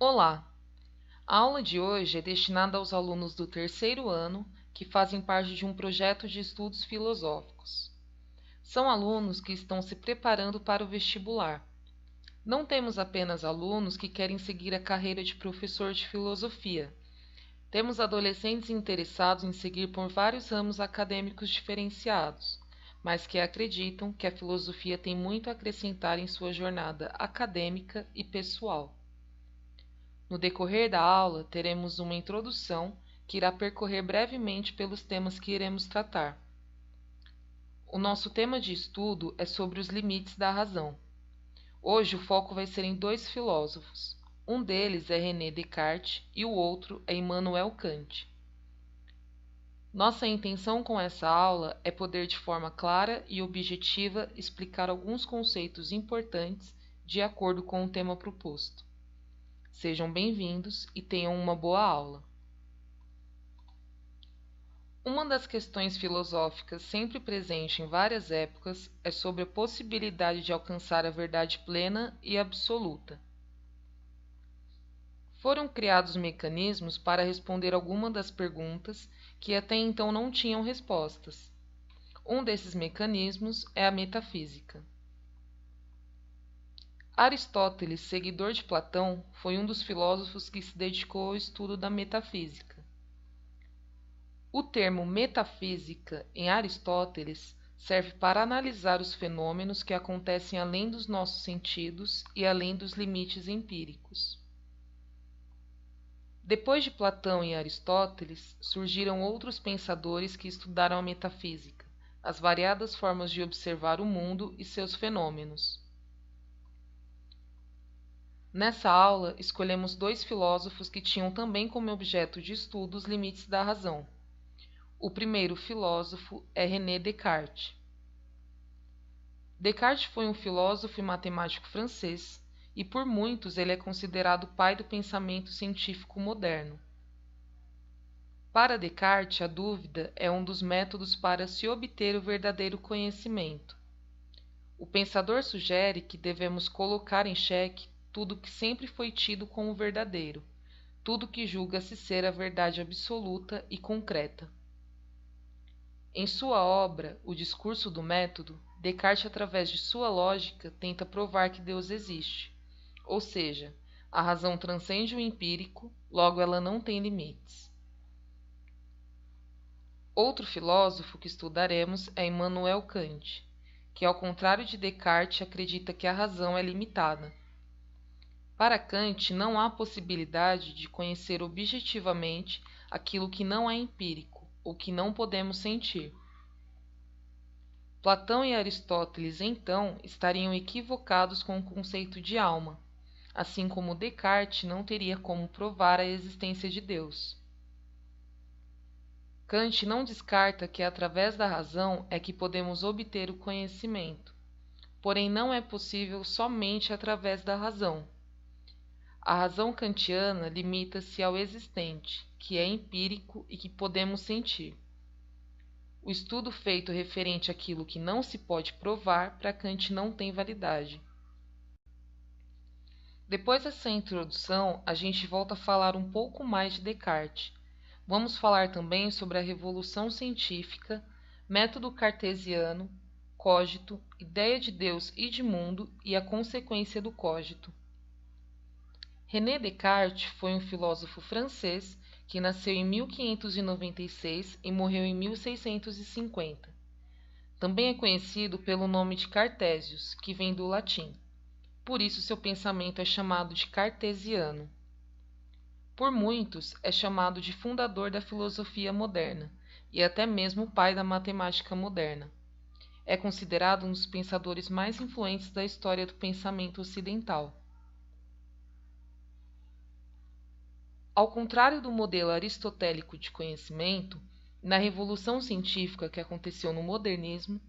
Olá! A aula de hoje é destinada aos alunos do terceiro ano que fazem parte de um projeto de estudos filosóficos. São alunos que estão se preparando para o vestibular. Não temos apenas alunos que querem seguir a carreira de professor de filosofia. Temos adolescentes interessados em seguir por vários ramos acadêmicos diferenciados, mas que acreditam que a filosofia tem muito a acrescentar em sua jornada acadêmica e pessoal. No decorrer da aula, teremos uma introdução que irá percorrer brevemente pelos temas que iremos tratar. O nosso tema de estudo é sobre os limites da razão. Hoje o foco vai ser em dois filósofos. Um deles é René Descartes e o outro é Immanuel Kant. Nossa intenção com essa aula é poder de forma clara e objetiva explicar alguns conceitos importantes de acordo com o tema proposto. Sejam bem-vindos e tenham uma boa aula. Uma das questões filosóficas sempre presente em várias épocas é sobre a possibilidade de alcançar a verdade plena e absoluta. Foram criados mecanismos para responder algumas das perguntas que até então não tinham respostas. Um desses mecanismos é a metafísica. Aristóteles, seguidor de Platão, foi um dos filósofos que se dedicou ao estudo da metafísica. O termo metafísica, em Aristóteles, serve para analisar os fenômenos que acontecem além dos nossos sentidos e além dos limites empíricos. Depois de Platão e Aristóteles, surgiram outros pensadores que estudaram a metafísica, as variadas formas de observar o mundo e seus fenômenos. Nessa aula, escolhemos dois filósofos que tinham também como objeto de estudo os limites da razão. O primeiro filósofo é René Descartes. Descartes foi um filósofo e matemático francês, e por muitos ele é considerado o pai do pensamento científico moderno. Para Descartes, a dúvida é um dos métodos para se obter o verdadeiro conhecimento. O pensador sugere que devemos colocar em xeque tudo que sempre foi tido como verdadeiro, tudo que julga-se ser a verdade absoluta e concreta. Em sua obra, O Discurso do Método, Descartes, através de sua lógica, tenta provar que Deus existe, ou seja, a razão transcende o empírico, logo ela não tem limites. Outro filósofo que estudaremos é Immanuel Kant, que, ao contrário de Descartes, acredita que a razão é limitada. Para Kant, não há possibilidade de conhecer objetivamente aquilo que não é empírico, ou que não podemos sentir. Platão e Aristóteles, então, estariam equivocados com o conceito de alma, assim como Descartes não teria como provar a existência de Deus. Kant não descarta que através da razão é que podemos obter o conhecimento, porém não é possível somente através da razão. A razão kantiana limita-se ao existente, que é empírico e que podemos sentir. O estudo feito referente àquilo que não se pode provar para Kant não tem validade. Depois dessa introdução, a gente volta a falar um pouco mais de Descartes. Vamos falar também sobre a revolução científica, método cartesiano, cogito, ideia de Deus e de mundo e a consequência do cogito. René Descartes foi um filósofo francês que nasceu em 1596 e morreu em 1650. Também é conhecido pelo nome de Cartésios, que vem do latim. Por isso seu pensamento é chamado de cartesiano. Por muitos, é chamado de fundador da filosofia moderna e até mesmo o pai da matemática moderna. É considerado um dos pensadores mais influentes da história do pensamento ocidental. Ao contrário do modelo aristotélico de conhecimento, na revolução científica que aconteceu no modernismo,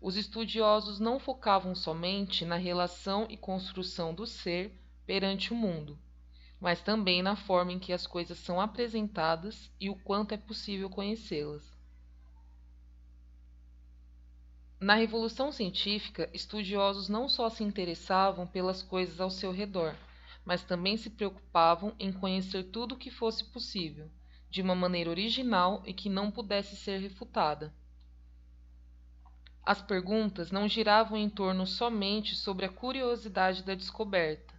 os estudiosos não focavam somente na relação e construção do ser perante o mundo, mas também na forma em que as coisas são apresentadas e o quanto é possível conhecê-las. Na revolução científica, estudiosos não só se interessavam pelas coisas ao seu redor, mas também se preocupavam em conhecer tudo o que fosse possível, de uma maneira original e que não pudesse ser refutada. As perguntas não giravam em torno somente sobre a curiosidade da descoberta,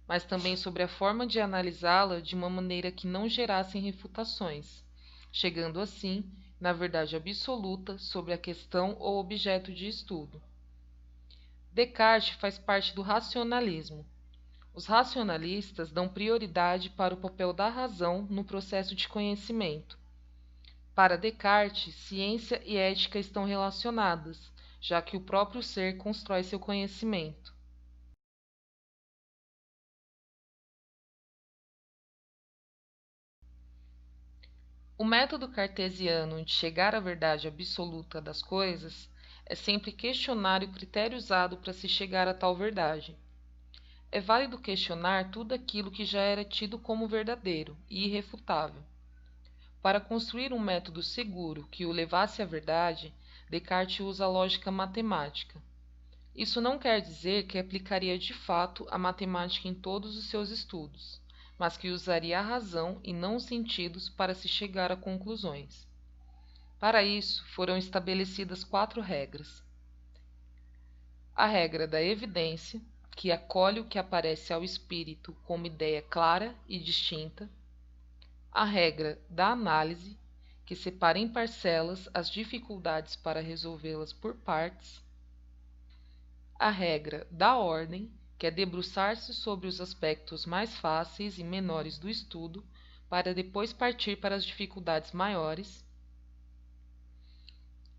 mas também sobre a forma de analisá-la de uma maneira que não gerassem refutações, chegando assim na verdade absoluta sobre a questão ou objeto de estudo. Descartes faz parte do racionalismo. Os racionalistas dão prioridade para o papel da razão no processo de conhecimento. Para Descartes, ciência e ética estão relacionadas, já que o próprio ser constrói seu conhecimento. O método cartesiano de chegar à verdade absoluta das coisas é sempre questionar o critério usado para se chegar a tal verdade. É válido questionar tudo aquilo que já era tido como verdadeiro e irrefutável. Para construir um método seguro que o levasse à verdade, Descartes usa a lógica matemática. Isso não quer dizer que aplicaria de fato a matemática em todos os seus estudos, mas que usaria a razão e não os sentidos para se chegar a conclusões. Para isso, foram estabelecidas 4 regras. A regra da evidência, que acolhe o que aparece ao espírito como ideia clara e distinta. A regra da análise, que separa em parcelas as dificuldades para resolvê-las por partes. A regra da ordem, que é debruçar-se sobre os aspectos mais fáceis e menores do estudo, para depois partir para as dificuldades maiores.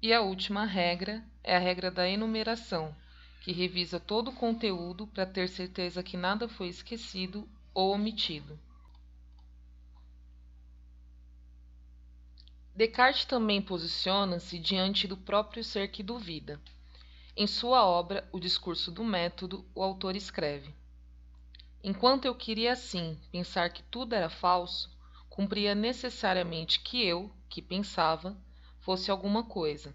E a última regra é a regra da enumeração, que revisa todo o conteúdo para ter certeza que nada foi esquecido ou omitido. Descartes também posiciona-se diante do próprio ser que duvida. Em sua obra, O Discurso do Método, o autor escreve: enquanto eu queria assim pensar que tudo era falso, cumpria necessariamente que eu, que pensava, fosse alguma coisa.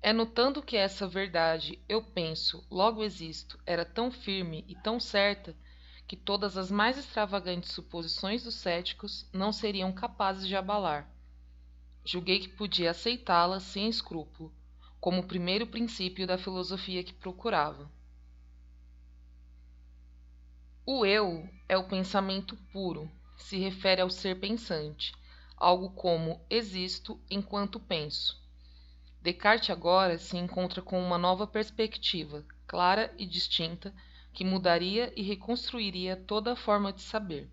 É notando que essa verdade, eu penso, logo existo, era tão firme e tão certa, que todas as mais extravagantes suposições dos céticos não seriam capazes de abalar. Julguei que podia aceitá-la sem escrúpulo, como o primeiro princípio da filosofia que procurava. O eu é o pensamento puro, se refere ao ser pensante, algo como existo enquanto penso. Descartes agora se encontra com uma nova perspectiva, clara e distinta, que mudaria e reconstruiria toda a forma de saber.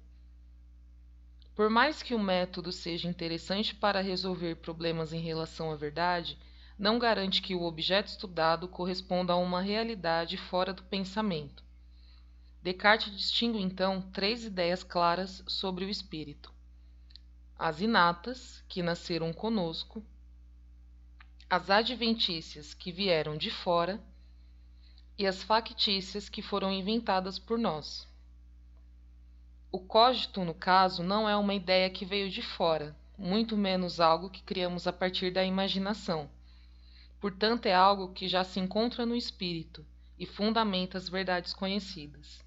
Por mais que o método seja interessante para resolver problemas em relação à verdade, não garante que o objeto estudado corresponda a uma realidade fora do pensamento. Descartes distingue então 3 ideias claras sobre o espírito: as inatas, que nasceram conosco, as adventícias, que vieram de fora, e as factícias, que foram inventadas por nós. O cogito, no caso, não é uma ideia que veio de fora, muito menos algo que criamos a partir da imaginação. Portanto, é algo que já se encontra no espírito e fundamenta as verdades conhecidas.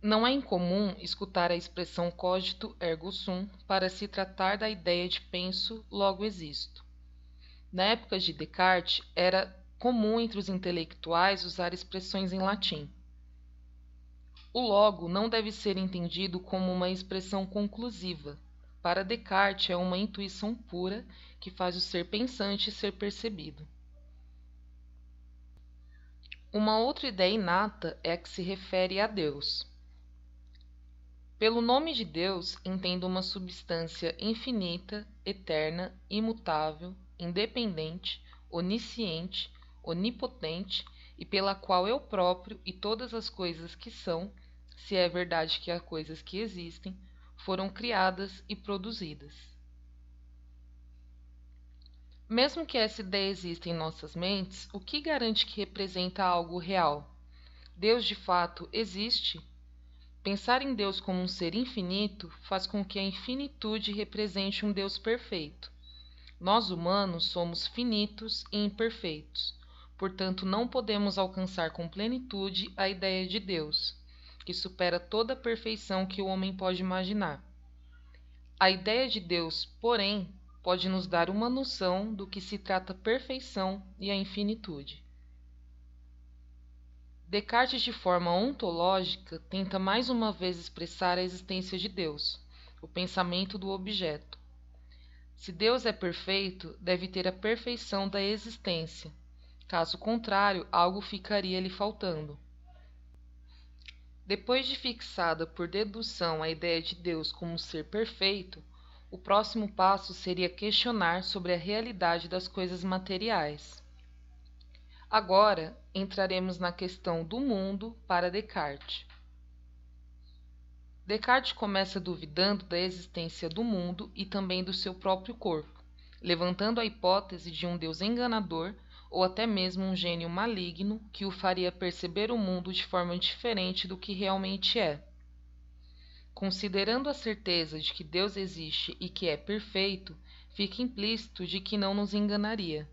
Não é incomum escutar a expressão cogito ergo sum para se tratar da ideia de penso, logo existo. Na época de Descartes, era comum entre os intelectuais usar expressões em latim. O logo não deve ser entendido como uma expressão conclusiva. Para Descartes, é uma intuição pura que faz o ser pensante ser percebido. Uma outra ideia inata é a que se refere a Deus. Pelo nome de Deus, entendo uma substância infinita, eterna, imutável, independente, onisciente, onipotente, e pela qual eu próprio e todas as coisas que são, se é verdade que há coisas que existem, foram criadas e produzidas. Mesmo que essa ideia exista em nossas mentes, o que garante que representa algo real? Deus de fato existe? Pensar em Deus como um ser infinito faz com que a infinitude represente um Deus perfeito. Nós humanos somos finitos e imperfeitos. portanto não podemos alcançar com plenitude a ideia de Deus, que supera toda a perfeição que o homem pode imaginar. A ideia de Deus, porém, pode nos dar uma noção do que se trata a perfeição e a infinitude. Descartes, de forma ontológica, tenta mais uma vez expressar a existência de Deus, o pensamento do objeto. Se Deus é perfeito, deve ter a perfeição da existência. Caso contrário, algo ficaria lhe faltando. Depois de fixada por dedução a ideia de Deus como ser perfeito, o próximo passo seria questionar sobre a realidade das coisas materiais. Agora, entraremos na questão do mundo para Descartes. Descartes começa duvidando da existência do mundo e também do seu próprio corpo, levantando a hipótese de um Deus enganador ou até mesmo um gênio maligno que o faria perceber o mundo de forma diferente do que realmente é. Considerando a certeza de que Deus existe e que é perfeito, fica implícito de que não nos enganaria.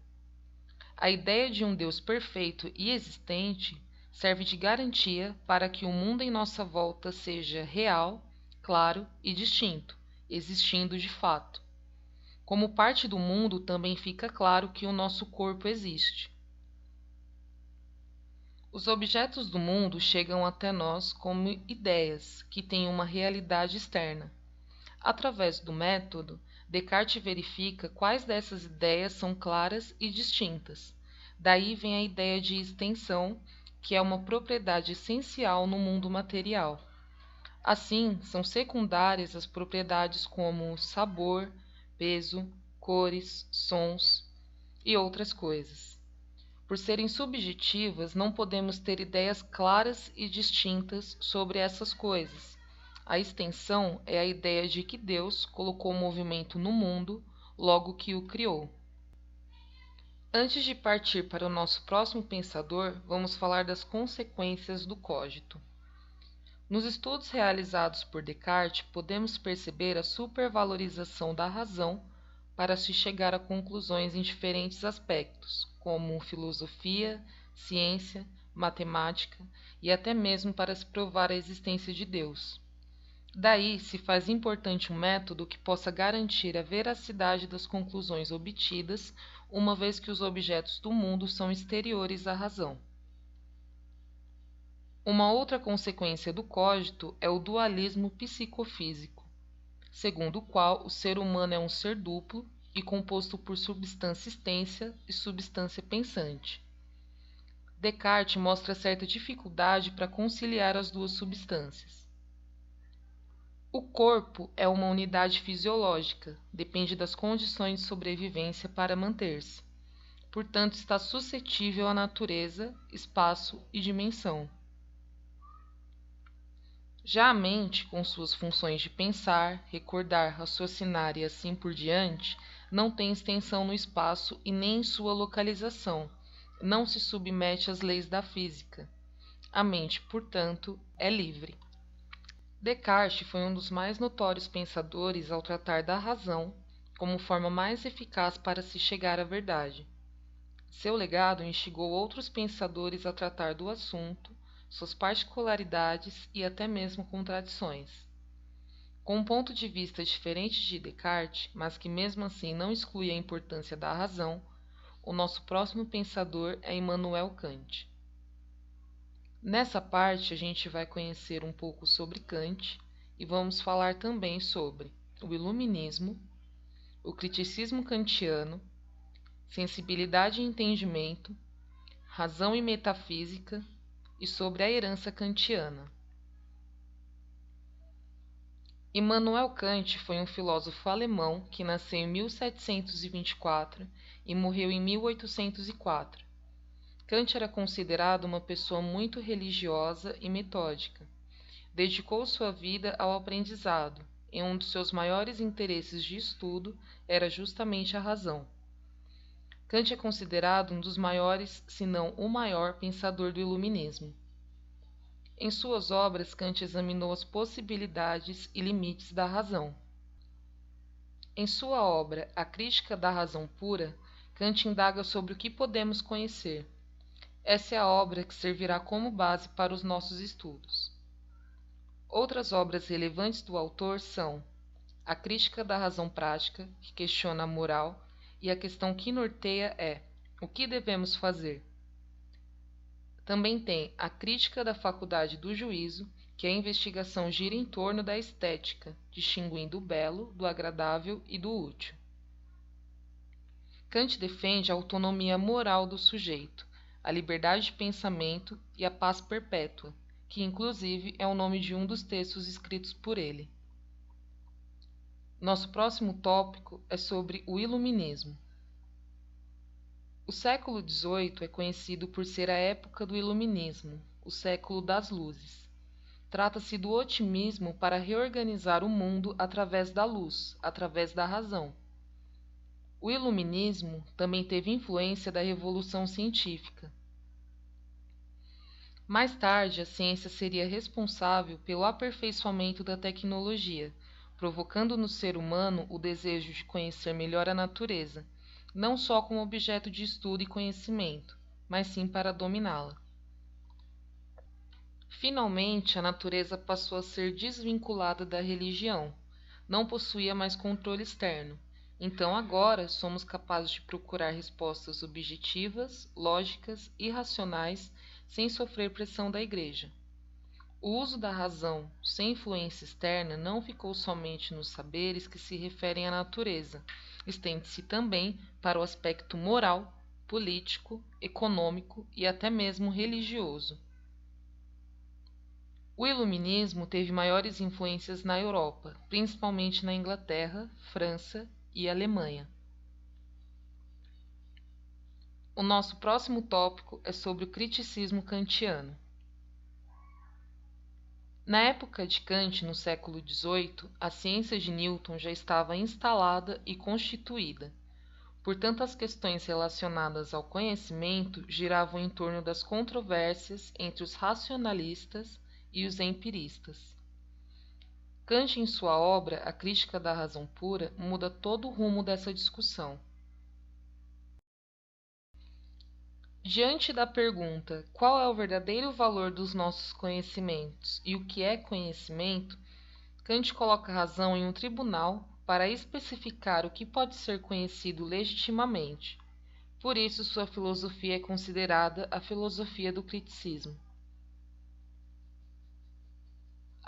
A ideia de um Deus perfeito e existente serve de garantia para que o mundo em nossa volta seja real, claro e distinto, existindo de fato. Como parte do mundo, também fica claro que o nosso corpo existe. Os objetos do mundo chegam até nós como ideias que têm uma realidade externa. Através do método, Descartes verifica quais dessas ideias são claras e distintas. Daí vem a ideia de extensão, que é uma propriedade essencial no mundo material. Assim, são secundárias as propriedades como sabor, peso, cores, sons e outras coisas. Por serem subjetivas, não podemos ter ideias claras e distintas sobre essas coisas. A extensão é a ideia de que Deus colocou movimento no mundo, logo que o criou. Antes de partir para o nosso próximo pensador, vamos falar das consequências do cogito. Nos estudos realizados por Descartes, podemos perceber a supervalorização da razão para se chegar a conclusões em diferentes aspectos, como filosofia, ciência, matemática e até mesmo para se provar a existência de Deus. Daí se faz importante um método que possa garantir a veracidade das conclusões obtidas, uma vez que os objetos do mundo são exteriores à razão. Uma outra consequência do cogito é o dualismo psicofísico, segundo o qual o ser humano é um ser duplo e composto por substância extensa e substância pensante. Descartes mostra certa dificuldade para conciliar as duas substâncias. O corpo é uma unidade fisiológica, depende das condições de sobrevivência para manter-se. Portanto, está suscetível à natureza, espaço e dimensão. Já a mente, com suas funções de pensar, recordar, raciocinar e assim por diante, não tem extensão no espaço e nem em sua localização, não se submete às leis da física. A mente, portanto, é livre. Descartes foi um dos mais notórios pensadores ao tratar da razão como forma mais eficaz para se chegar à verdade. Seu legado instigou outros pensadores a tratar do assunto, suas particularidades e até mesmo contradições. Com um ponto de vista diferente de Descartes, mas que mesmo assim não exclui a importância da razão, o nosso próximo pensador é Immanuel Kant. Nessa parte a gente vai conhecer um pouco sobre Kant e vamos falar também sobre o Iluminismo, o criticismo kantiano, sensibilidade e entendimento, razão e metafísica e sobre a herança kantiana. Immanuel Kant foi um filósofo alemão que nasceu em 1724 e morreu em 1804. Kant era considerado uma pessoa muito religiosa e metódica. Dedicou sua vida ao aprendizado, e um dos seus maiores interesses de estudo era justamente a razão. Kant é considerado um dos maiores, se não o maior, pensador do Iluminismo. Em suas obras, Kant examinou as possibilidades e limites da razão. Em sua obra A Crítica da Razão Pura, Kant indaga sobre o que podemos conhecer. Essa é a obra que servirá como base para os nossos estudos. Outras obras relevantes do autor são A Crítica da Razão Prática, que questiona a moral, e a questão que norteia é: o que devemos fazer? Também tem A Crítica da Faculdade do Juízo, que a investigação gira em torno da estética, distinguindo o belo, do agradável e do útil. Kant defende a autonomia moral do sujeito, a liberdade de pensamento e a paz perpétua, que inclusive é o nome de um dos textos escritos por ele. Nosso próximo tópico é sobre o Iluminismo. O século XVIII é conhecido por ser a época do Iluminismo, o século das luzes. Trata-se do otimismo para reorganizar o mundo através da luz, através da razão. O Iluminismo também teve influência da Revolução Científica. Mais tarde, a ciência seria responsável pelo aperfeiçoamento da tecnologia, provocando no ser humano o desejo de conhecer melhor a natureza, não só como objeto de estudo e conhecimento, mas sim para dominá-la. Finalmente, a natureza passou a ser desvinculada da religião, não possuía mais controle externo. Então agora somos capazes de procurar respostas objetivas, lógicas e racionais sem sofrer pressão da Igreja. O uso da razão sem influência externa não ficou somente nos saberes que se referem à natureza, estende-se também para o aspecto moral, político, econômico e até mesmo religioso. O Iluminismo teve maiores influências na Europa, principalmente na Inglaterra, França e Alemanha. O nosso próximo tópico é sobre o criticismo kantiano. Na época de Kant, no século XVIII, a ciência de Newton já estava instalada e constituída. Portanto, as questões relacionadas ao conhecimento giravam em torno das controvérsias entre os racionalistas e os empiristas. Kant, em sua obra A Crítica da Razão Pura, muda todo o rumo dessa discussão. Diante da pergunta qual é o verdadeiro valor dos nossos conhecimentos e o que é conhecimento, Kant coloca a razão em um tribunal para especificar o que pode ser conhecido legitimamente. Por isso, sua filosofia é considerada a filosofia do criticismo.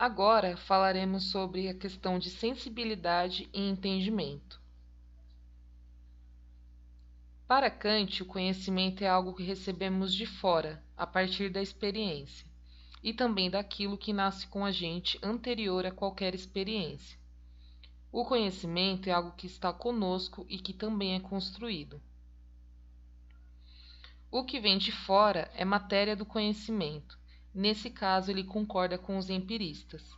Agora falaremos sobre a questão de sensibilidade e entendimento. Para Kant, o conhecimento é algo que recebemos de fora, a partir da experiência, e também daquilo que nasce com a gente anterior a qualquer experiência. O conhecimento é algo que está conosco e que também é construído. O que vem de fora é matéria do conhecimento. Nesse caso, ele concorda com os empiristas.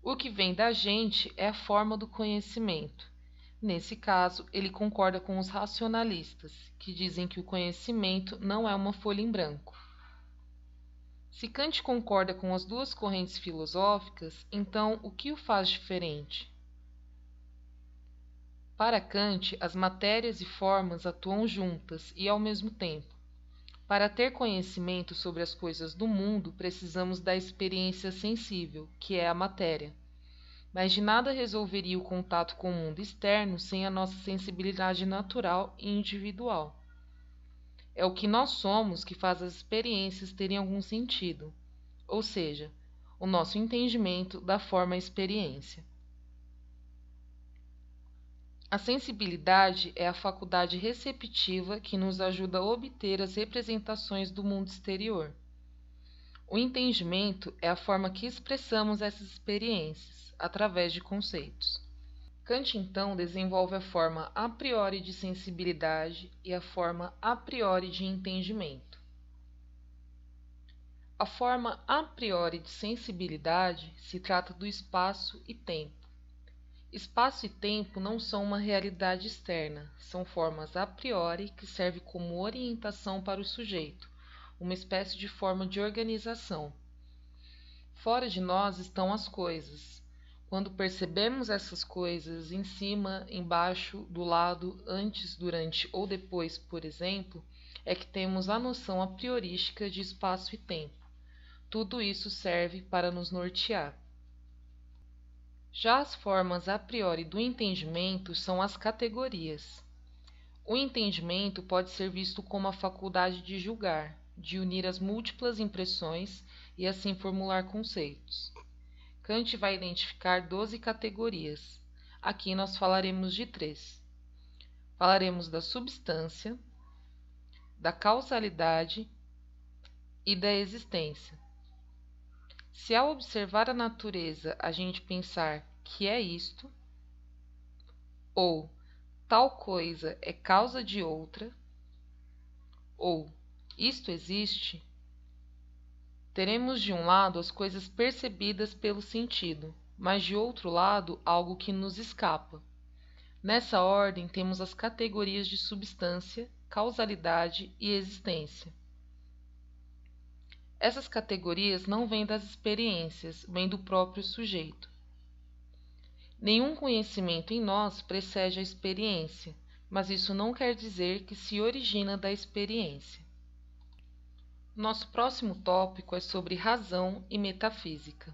O que vem da gente é a forma do conhecimento. Nesse caso, ele concorda com os racionalistas, que dizem que o conhecimento não é uma folha em branco. Se Kant concorda com as duas correntes filosóficas, então o que o faz diferente? Para Kant, as matérias e formas atuam juntas e ao mesmo tempo. Para ter conhecimento sobre as coisas do mundo, precisamos da experiência sensível, que é a matéria. Mas de nada resolveria o contato com o mundo externo sem a nossa sensibilidade natural e individual. É o que nós somos que faz as experiências terem algum sentido, ou seja, o nosso entendimento da forma experiência. A sensibilidade é a faculdade receptiva que nos ajuda a obter as representações do mundo exterior. O entendimento é a forma que expressamos essas experiências, através de conceitos. Kant, então, desenvolve a forma a priori de sensibilidade e a forma a priori de entendimento. A forma a priori de sensibilidade se trata do espaço e tempo. Espaço e tempo não são uma realidade externa, são formas a priori que servem como orientação para o sujeito, uma espécie de forma de organização. Fora de nós estão as coisas. Quando percebemos essas coisas em cima, embaixo, do lado, antes, durante ou depois, por exemplo, é que temos a noção a priorística de espaço e tempo. Tudo isso serve para nos nortear. Já as formas a priori do entendimento são as categorias. O entendimento pode ser visto como a faculdade de julgar, de unir as múltiplas impressões e assim formular conceitos. Kant vai identificar 12 categorias. Aqui nós falaremos de 3. Falaremos da substância, da causalidade e da existência. Se ao observar a natureza a gente pensar que é isto, ou tal coisa é causa de outra, ou isto existe, teremos de um lado as coisas percebidas pelo sentido, mas de outro lado algo que nos escapa. Nessa ordem temos as categorias de substância, causalidade e existência. Essas categorias não vêm das experiências, vêm do próprio sujeito. Nenhum conhecimento em nós precede a experiência, mas isso não quer dizer que se origina da experiência. Nosso próximo tópico é sobre razão e metafísica.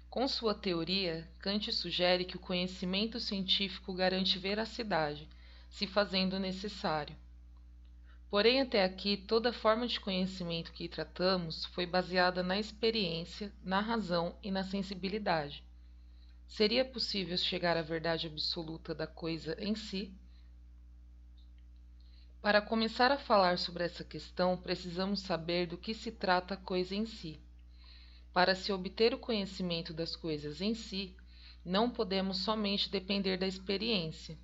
Com sua teoria, Kant sugere que o conhecimento científico garante veracidade, se fazendo necessário. Porém, até aqui, toda forma de conhecimento que tratamos foi baseada na experiência, na razão e na sensibilidade. Seria possível chegar à verdade absoluta da coisa em si? Para começar a falar sobre essa questão, precisamos saber do que se trata a coisa em si. Para se obter o conhecimento das coisas em si, não podemos somente depender da experiência.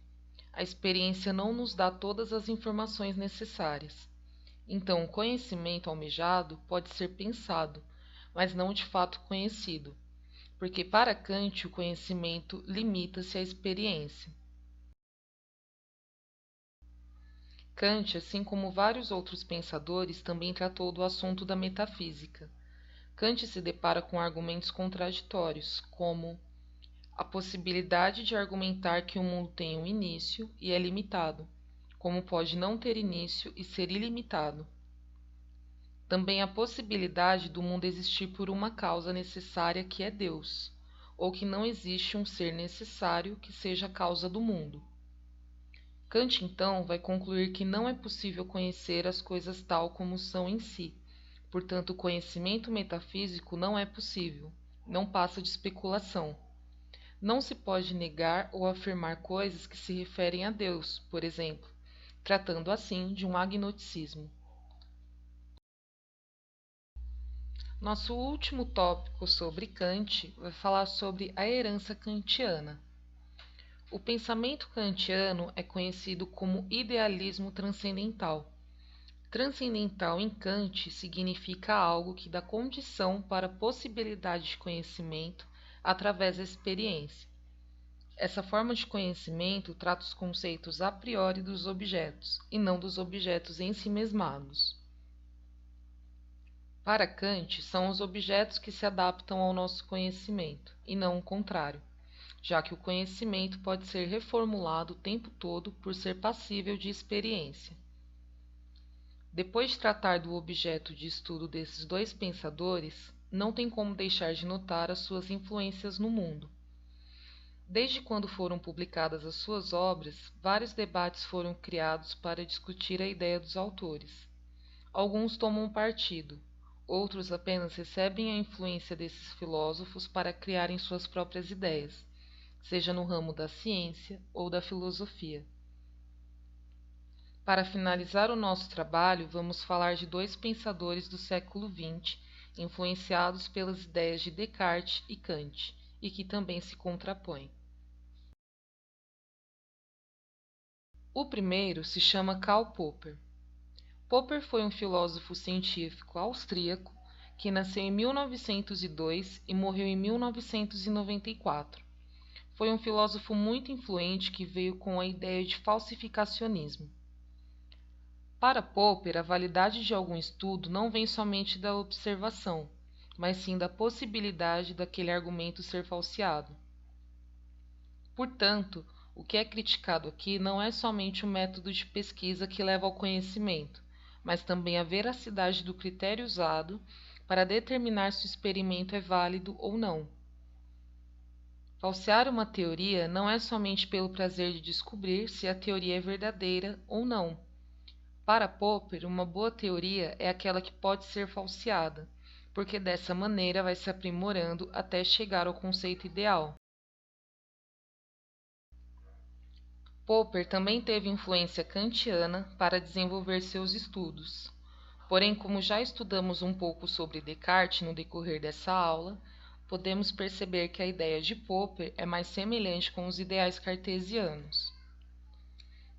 A experiência não nos dá todas as informações necessárias. Então, o conhecimento almejado pode ser pensado, mas não de fato conhecido, porque para Kant o conhecimento limita-se à experiência. Kant, assim como vários outros pensadores, também tratou do assunto da metafísica. Kant se depara com argumentos contraditórios, como a possibilidade de argumentar que o mundo tem um início e é limitado, como pode não ter início e ser ilimitado. Também a possibilidade do mundo existir por uma causa necessária que é Deus, ou que não existe um ser necessário que seja a causa do mundo. Kant, então, vai concluir que não é possível conhecer as coisas tal como são em si. Portanto, o conhecimento metafísico não é possível, não passa de especulação. Não se pode negar ou afirmar coisas que se referem a Deus, por exemplo, tratando assim de um agnosticismo. Nosso último tópico sobre Kant vai falar sobre a herança kantiana. O pensamento kantiano é conhecido como idealismo transcendental. Transcendental em Kant significa algo que dá condição para a possibilidade de conhecimento através da experiência. Essa forma de conhecimento trata os conceitos a priori dos objetos, e não dos objetos em si mesmados. Para Kant, são os objetos que se adaptam ao nosso conhecimento, e não o contrário, já que o conhecimento pode ser reformulado o tempo todo por ser passível de experiência. Depois de tratar do objeto de estudo desses dois pensadores, não tem como deixar de notar as suas influências no mundo. Desde quando foram publicadas as suas obras, vários debates foram criados para discutir a ideia dos autores. Alguns tomam partido, outros apenas recebem a influência desses filósofos para criarem suas próprias ideias, seja no ramo da ciência ou da filosofia. Para finalizar o nosso trabalho, vamos falar de dois pensadores do século XX, influenciados pelas ideias de Descartes e Kant, e que também se contrapõem. O primeiro se chama Karl Popper. Popper foi um filósofo científico austríaco que nasceu em 1902 e morreu em 1994. Foi um filósofo muito influente que veio com a ideia de falsificacionismo. Para Popper, a validade de algum estudo não vem somente da observação, mas sim da possibilidade daquele argumento ser falseado. Portanto, o que é criticado aqui não é somente o método de pesquisa que leva ao conhecimento, mas também a veracidade do critério usado para determinar se o experimento é válido ou não. Falsear uma teoria não é somente pelo prazer de descobrir se a teoria é verdadeira ou não. Para Popper, uma boa teoria é aquela que pode ser falseada, porque dessa maneira vai se aprimorando até chegar ao conceito ideal. Popper também teve influência kantiana para desenvolver seus estudos. Porém, como já estudamos um pouco sobre Descartes no decorrer dessa aula, podemos perceber que a ideia de Popper é mais semelhante com os ideais cartesianos.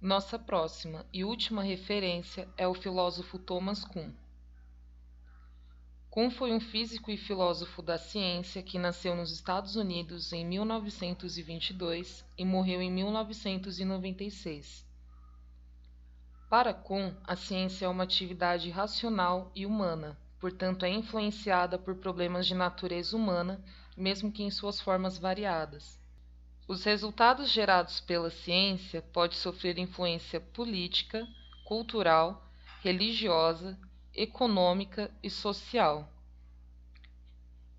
Nossa próxima e última referência é o filósofo Thomas Kuhn. Kuhn foi um físico e filósofo da ciência que nasceu nos Estados Unidos em 1922 e morreu em 1996. Para Kuhn, a ciência é uma atividade racional e humana, portanto é influenciada por problemas de natureza humana, mesmo que em suas formas variadas. Os resultados gerados pela ciência podem sofrer influência política, cultural, religiosa, econômica e social.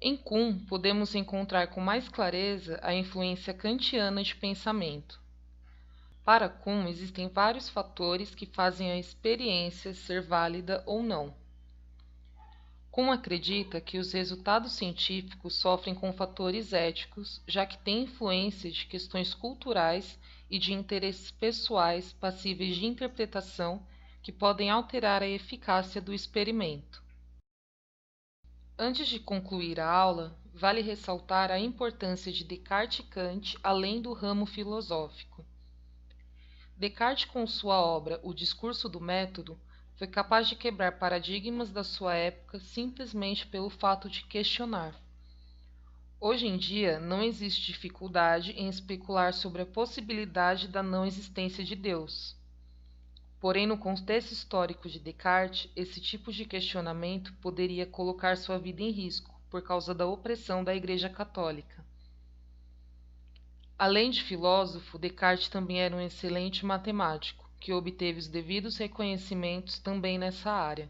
Em Kuhn, podemos encontrar com mais clareza a influência kantiana de pensamento. Para Kuhn, existem vários fatores que fazem a experiência ser válida ou não. Kuhn acredita que os resultados científicos sofrem com fatores éticos, já que têm influência de questões culturais e de interesses pessoais passíveis de interpretação que podem alterar a eficácia do experimento. Antes de concluir a aula, vale ressaltar a importância de Descartes e Kant além do ramo filosófico. Descartes, com sua obra O Discurso do Método, foi capaz de quebrar paradigmas da sua época simplesmente pelo fato de questionar. Hoje em dia, não existe dificuldade em especular sobre a possibilidade da não existência de Deus. Porém, no contexto histórico de Descartes, esse tipo de questionamento poderia colocar sua vida em risco por causa da opressão da Igreja Católica. Além de filósofo, Descartes também era um excelente matemático, que obteve os devidos reconhecimentos também nessa área.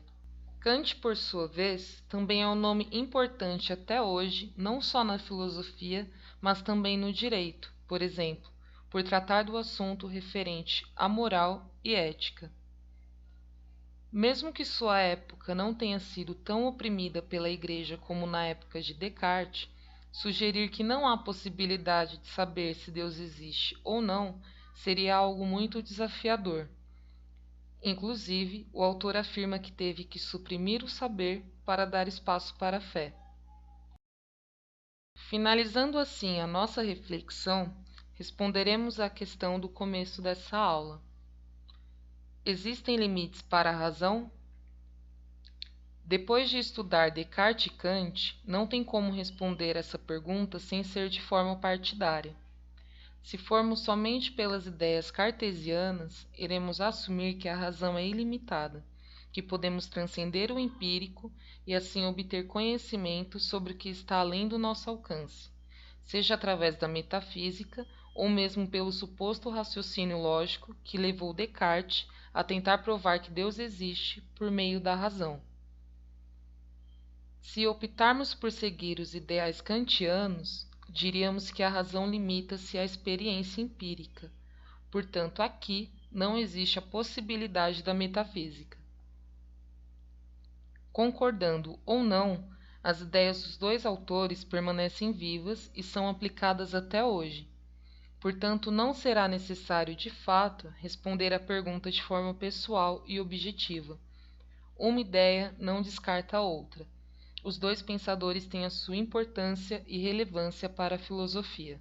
Kant, por sua vez, também é um nome importante até hoje, não só na filosofia, mas também no direito, por exemplo, por tratar do assunto referente à moral e ética. Mesmo que sua época não tenha sido tão oprimida pela Igreja como na época de Descartes, sugerir que não há possibilidade de saber se Deus existe ou não seria algo muito desafiador. Inclusive, o autor afirma que teve que suprimir o saber para dar espaço para a fé. Finalizando assim a nossa reflexão, responderemos à questão do começo dessa aula. Existem limites para a razão? Depois de estudar Descartes e Kant, não tem como responder essa pergunta sem ser de forma partidária. Se formos somente pelas ideias cartesianas, iremos assumir que a razão é ilimitada, que podemos transcender o empírico e assim obter conhecimento sobre o que está além do nosso alcance, seja através da metafísica ou mesmo pelo suposto raciocínio lógico que levou Descartes a tentar provar que Deus existe por meio da razão. Se optarmos por seguir os ideais kantianos, diríamos que a razão limita-se à experiência empírica. Portanto, aqui não existe a possibilidade da metafísica. Concordando ou não, as ideias dos dois autores permanecem vivas e são aplicadas até hoje. Portanto, não será necessário, de fato, responder à pergunta de forma pessoal e objetiva. Uma ideia não descarta a outra. Os dois pensadores têm a sua importância e relevância para a filosofia.